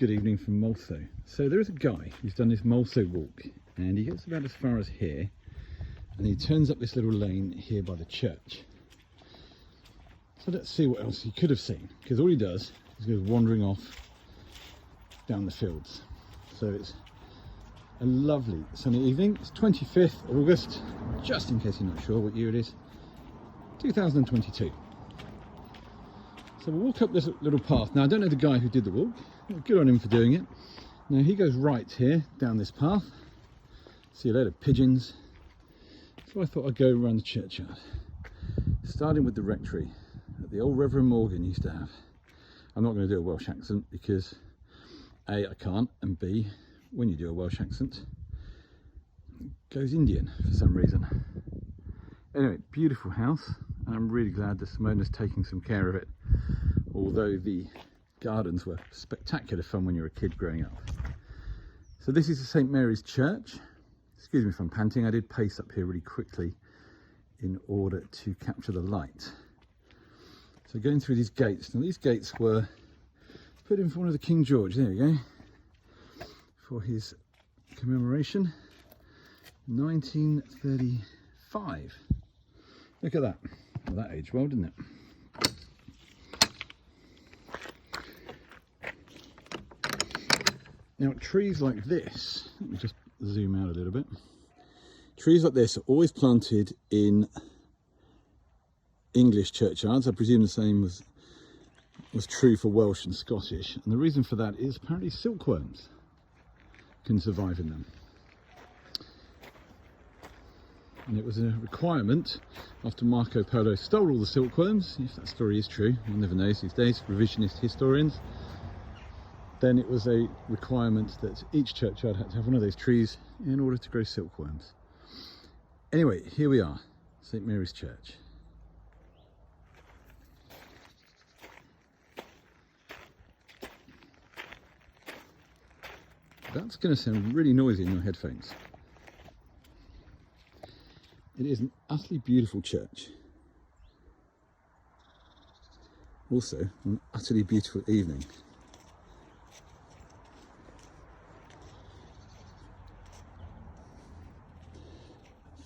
good evening from Moulsoe. So there is a guy who's done this Moulsoe walk, and he gets about as far as here, and he turns up this little lane here by the church. So let's see what else he could have seen, because all he does is goes wandering off down the fields. So it's a lovely sunny evening. It's 25th of August, just in case you're not sure what year it is, 2022. So we'll walk up this little path. Now I don't know the guy who did the walk, good on him for doing it. Now he goes right here down this path, see a load of pigeons. So I thought I'd go around the churchyard, starting with the rectory that the old Reverend Morgan used to have. I'm not going to do a Welsh accent because A, I can't, and B, when you do a Welsh accent, it goes Indian for some reason. Anyway, beautiful house, and I'm really glad that Simona's taking some care of it, although the gardens were spectacular fun when you were a kid growing up. So this is the St Mary's Church. Excuse me if I'm panting, I did pace up here really quickly in order to capture the light. So going through these gates, now these gates were put in for one of the King George, there we go, for his commemoration, 1935. Look at that, well, that aged well, didn't it? Now trees like this, let me just zoom out a little bit. Trees like this are always planted in English churchyards. I presume the same was true for Welsh and Scottish. And the reason for that is apparently silkworms can survive in them. And it was a requirement after Marco Polo stole all the silkworms, if that story is true, one never knows these days, revisionist historians. Then it was a requirement that each churchyard had to have one of those trees in order to grow silkworms. Anyway, here we are, St Mary's Church. That's going to sound really noisy in your headphones. It is an utterly beautiful church. Also, an utterly beautiful evening.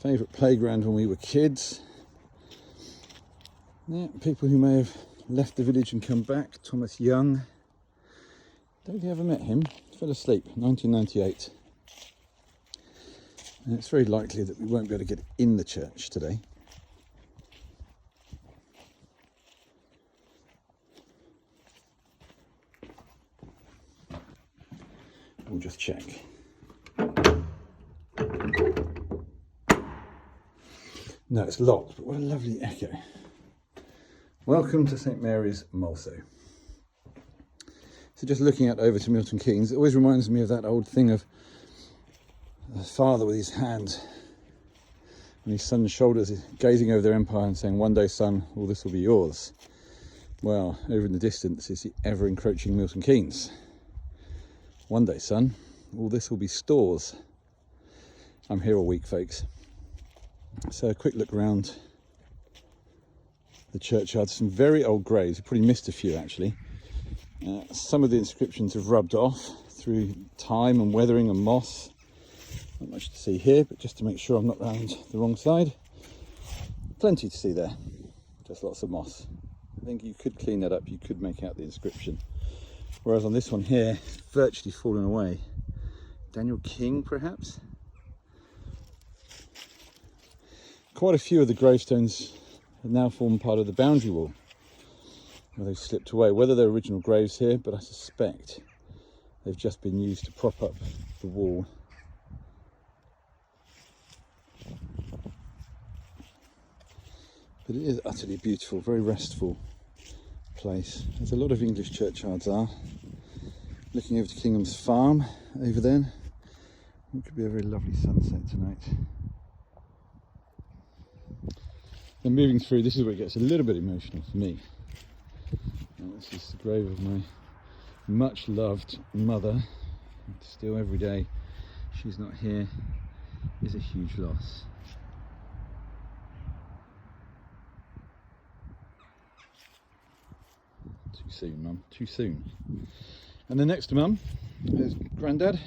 Favourite playground when we were kids. Yeah, people who may have left the village and come back. Thomas Young. Don't think I ever met him. Fell asleep, 1998. And it's very likely that we won't be able to get in the church today. We'll just check. No, it's locked, but what a lovely echo. Welcome to St Mary's, Moulsoe. So just looking out over to Milton Keynes, it always reminds me of that old thing of a father with his hand on his son's shoulders, gazing over their empire and saying, "One day, son, all this will be yours." Well, over in the distance is the ever-encroaching Milton Keynes. One day, son, all this will be stores. I'm here all week, folks. So a quick look around the churchyard. Some very old graves. We probably missed a few actually. Some of the inscriptions have rubbed off through time and weathering and moss. Not much to see here, but just to make sure I'm not round the wrong side. Plenty to see there, just lots of moss. I think you could clean that up, you could make out the inscription. Whereas on this one here, it's virtually fallen away. Daniel King, perhaps? Quite a few of the gravestones have now formed part of the boundary wall, where they've slipped away. Whether they're original graves here, but I suspect they've just been used to prop up the wall. But it is utterly beautiful, very restful place, as a lot of English churchyards are. Looking over to Kingham's Farm over there. It could be a very lovely sunset tonight. And moving through, this is where it gets a little bit emotional for me. And this is the grave of my much loved mother. Still every day she's not here is a huge loss. Too soon, Mum, too soon. And then next to Mum is Grandad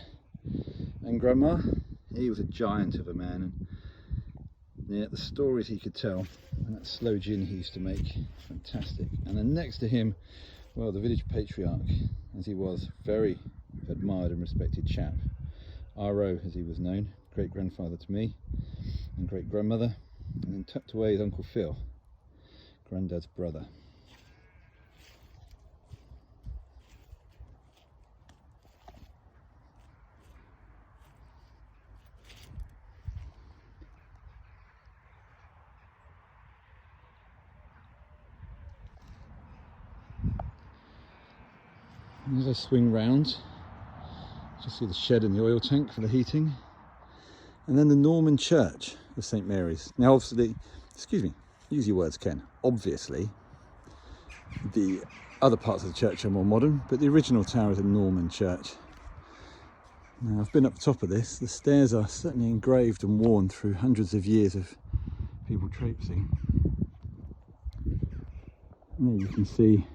and Grandma. He was a giant of a man, and yeah, the stories he could tell, and that slow gin he used to make, fantastic. And then next to him, well, the village patriarch, as he was, very admired and respected chap. R.O. as he was known, great grandfather to me, and great grandmother. And then tucked away is Uncle Phil, Grandad's brother. And as I swing round, just see the shed and the oil tank for the heating, and then the Norman Church of St Mary's. Now obviously, excuse me, use your words, Ken, obviously the other parts of the church are more modern, but the original tower is a Norman church. Now I've been up the top of this. The stairs are certainly engraved and worn through hundreds of years of people traipsing. And there you can see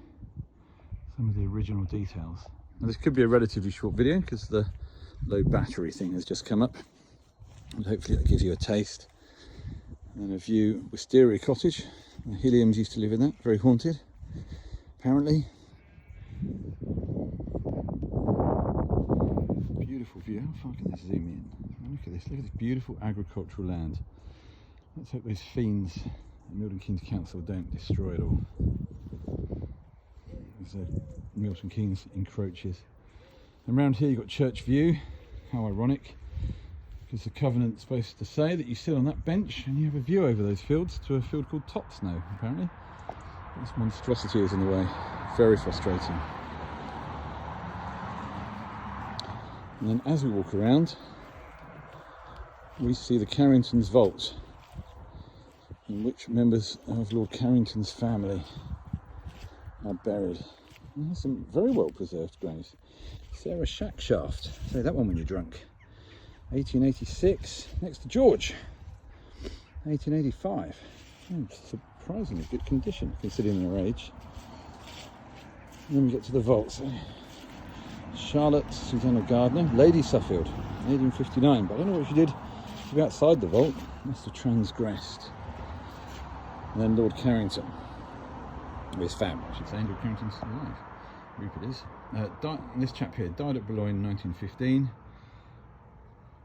some of the original details. Now this could be a relatively short video because the low battery thing has just come up, and hopefully that gives you a taste and a view. Wisteria Cottage, the Hilliams used to live in that, very haunted apparently. Beautiful view. How far can this zoom in? Look at this, look at this beautiful agricultural land. Let's hope those fiends at Milton Keynes Council don't destroy it all. So Milton Keynes encroaches. And around here you've got Church View. How ironic, because the covenant's supposed to say that you sit on that bench and you have a view over those fields to a field called Topsnow, apparently. This monstrosity is in the way. Very frustrating. And then as we walk around, we see the Carrington's vault, in which members of Lord Carrington's family are buried. And there's some very well preserved graves. Sarah Shackshaft, say that one when you're drunk. 1886, next to George. 1885. Surprisingly good condition considering their age. And then we get to the vaults. Charlotte Susanna Gardner, Lady Suffield, 1859. But I don't know what she did to be outside the vault. Must have transgressed. And then Lord Carrington, with his family, I should say. Lord Carrington's alive. Rupert is. This chap here died at Boulogne in 1915.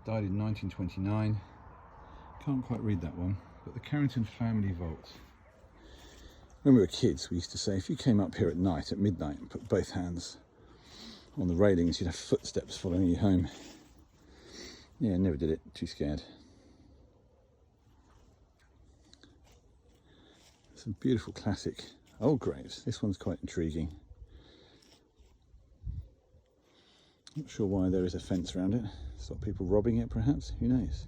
Died in 1929. Can't quite read that one. But the Carrington family vault. When we were kids, we used to say if you came up here at night, at midnight, and put both hands on the railings, you'd have footsteps following you home. Yeah, never did it. Too scared. Some beautiful classic old graves. This one's quite intriguing. Not sure why there is a fence around it. Stop people robbing it, perhaps. Who knows?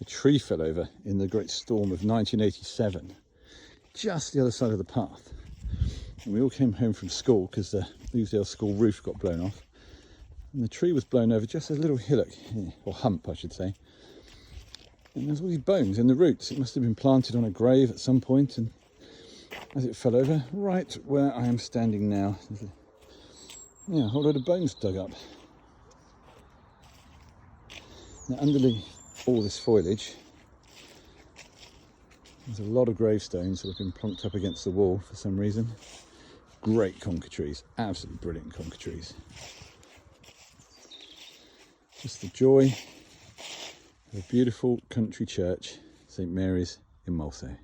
A tree fell over in the great storm of 1987, just the other side of the path. And we all came home from school because the Eusdale school roof got blown off. And the tree was blown over just a little hillock, or hump I should say. And there's all these bones in the roots. It must have been planted on a grave at some point, and as it fell over, right where I am standing now, there's a whole load of bones dug up. Now underneath all this foliage, there's a lot of gravestones that have been plonked up against the wall for some reason. Great conker trees, absolutely brilliant conker trees. Just the joy of a beautiful country church, St Mary's in Moulsoe.